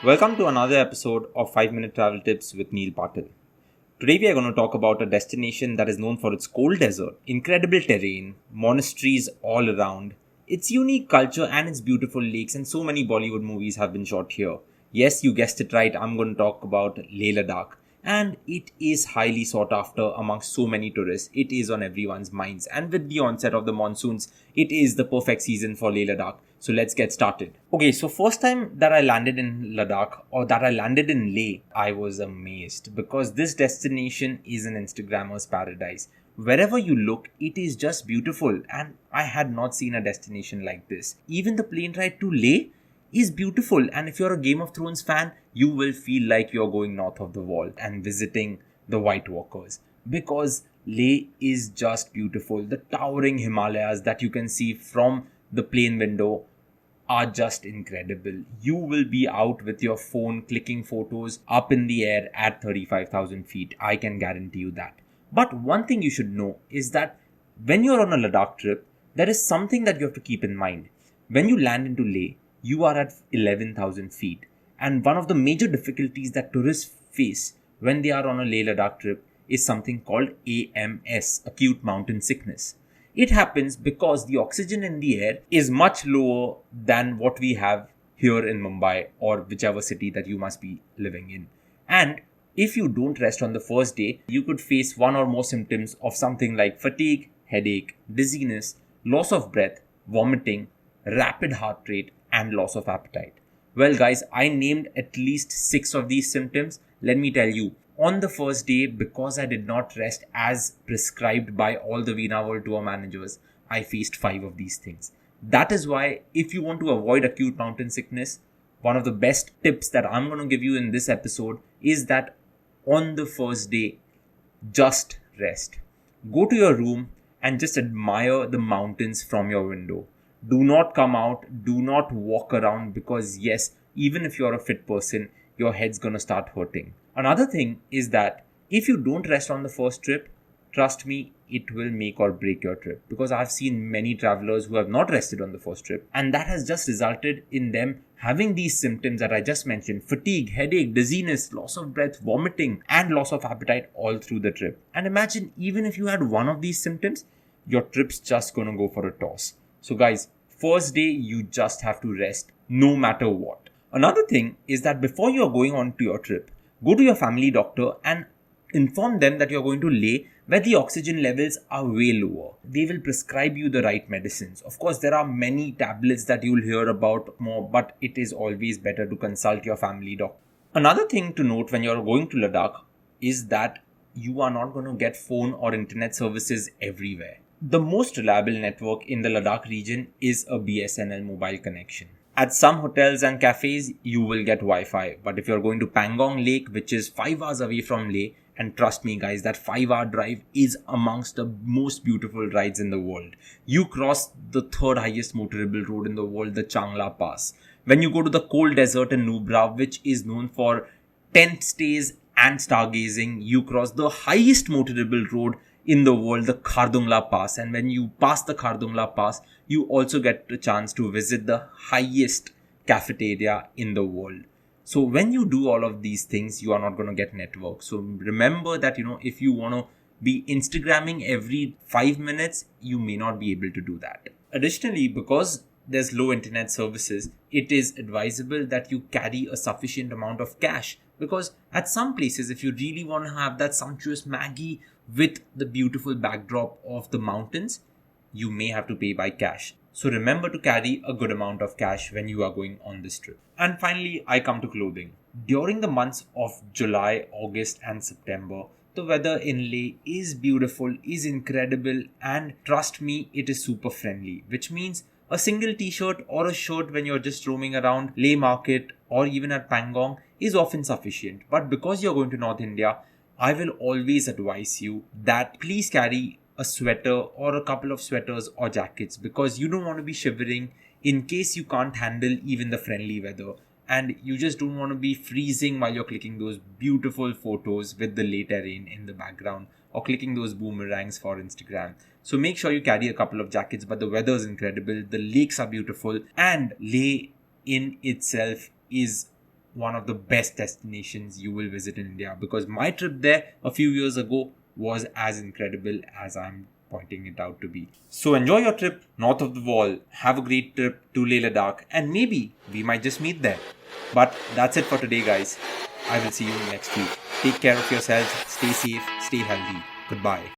Welcome to another episode of 5 Minute Travel Tips with Neil Patil. Today we are going to talk about a destination that is known for its cold desert, incredible terrain, monasteries all around, its unique culture and its beautiful lakes, and so many Bollywood movies have been shot here. Yes, you guessed it right, I'm going to talk about Leh Ladakh. And it is highly sought after amongst so many tourists. It is on everyone's minds. And with the onset of the monsoons, it is the perfect season for Leh Ladakh. So let's get started. Okay, so first time that I landed in Ladakh or that I landed in Leh, I was amazed because this destination is an Instagrammer's paradise. Wherever you look, it is just beautiful, and I had not seen a destination like this. Even the plane ride to Leh is beautiful, and if you're a Game of Thrones fan, you will feel like you're going north of the wall and visiting the White Walkers because Leh is just beautiful. The towering Himalayas that you can see from the plane window are just incredible. You will be out with your phone clicking photos up in the air at 35,000 feet. I can guarantee you that. But one thing you should know is that when you're on a Ladakh trip, there is something that you have to keep in mind. When you land into Leh, you are at 11,000 feet. And one of the major difficulties that tourists face when they are on a Leh Ladakh trip is something called AMS, acute mountain sickness. It happens because the oxygen in the air is much lower than what we have here in Mumbai or whichever city that you must be living in. And if you don't rest on the first day, you could face one or more symptoms of something like fatigue, headache, dizziness, loss of breath, vomiting, rapid heart rate, and loss of appetite. Well, guys, I named at least 6 of these symptoms. Let me tell you, on the first day, because I did not rest as prescribed by all the Veena World tour managers, I faced 5 of these things. That is why, if you want to avoid acute mountain sickness, one of the best tips that I'm going to give you in this episode is that on the first day, just rest. Go to your room and just admire the mountains from your window. Do not come out, do not walk around because, yes, even if you're a fit person, your head's gonna start hurting. Another thing is that if you don't rest on the first trip, trust me, it will make or break your trip because I've seen many travelers who have not rested on the first trip, and that has just resulted in them having these symptoms that I just mentioned: fatigue, headache, dizziness, loss of breath, vomiting, and loss of appetite all through the trip. And imagine, even if you had one of these symptoms, your trip's just gonna go for a toss. So guys, first day you just have to rest no matter what. Another thing is that before you are going on to your trip, go to your family doctor and inform them that you are going to Leh where the oxygen levels are way lower. They will prescribe you the right medicines. Of course, there are many tablets that you will hear about more, but it is always better to consult your family doctor. Another thing to note when you are going to Ladakh is that you are not going to get phone or internet services everywhere. The most reliable network in the Ladakh region is a BSNL mobile connection. At some hotels and cafes, you will get Wi-Fi. But if you're going to Pangong Lake, which is 5 hours away from Leh, and trust me guys, that 5-hour drive is amongst the most beautiful rides in the world. You cross the third highest motorable road in the world, the Changla Pass. When you go to the cold desert in Nubra, which is known for tent stays and stargazing, you cross the highest motorable road in the world, the Khardungla Pass. And when you pass the Khardungla Pass, you also get a chance to visit the highest cafeteria in the world. So when you do all of these things, you are not going to get network. So remember that, if you want to be Instagramming every 5 minutes, you may not be able to do that. Additionally, because there's low internet services, it is advisable that you carry a sufficient amount of cash, because at some places, if you really want to have that sumptuous Maggie with the beautiful backdrop of the mountains, you may have to pay by cash. So remember to carry a good amount of cash when you are going on this trip. And finally, I come to clothing. During the months of July, August and September, the weather in Leh is beautiful, is incredible, and trust me, it is super friendly, which means a single t-shirt or a shirt when you're just roaming around Leh Market or even at Pangong is often sufficient. But because you're going to North India, I will always advise you that please carry a sweater or a couple of sweaters or jackets, because you don't want to be shivering in case you can't handle even the friendly weather, and you just don't want to be freezing while you're clicking those beautiful photos with the Leh terrain in the background or clicking those boomerangs for Instagram. So make sure you carry a couple of jackets, but the weather is incredible, the lakes are beautiful, and Leh in itself is one of the best destinations you will visit in India, because my trip there a few years ago was as incredible as I'm pointing it out to be. So enjoy your trip north of the wall, have a great trip to Leh Ladakh, and maybe we might just meet there. But that's it for today, guys. I will see you next week. Take care of yourselves, stay safe, stay healthy. Goodbye.